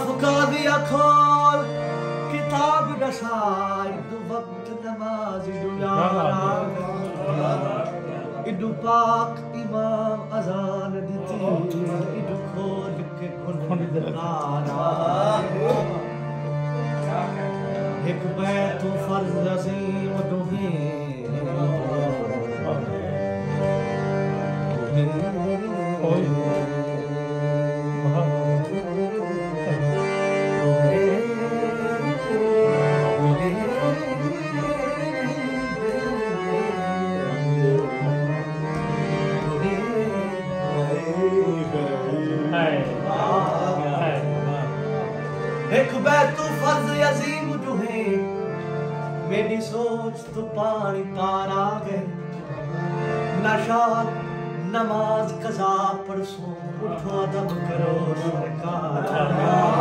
फुका दिया खोल किताब रसाई दु वक्त नमाज दुयारा इदु पाक इमाम अजान दिती इदु खोल के खुन नारा एक बैत फर्ज अजीम दुहे एक बैतु फर्ज अजीम दुहे मेरी सोच तो पानी पार आ गए नशात नमाज कज़ा परसों उठो अदब करो सरकार।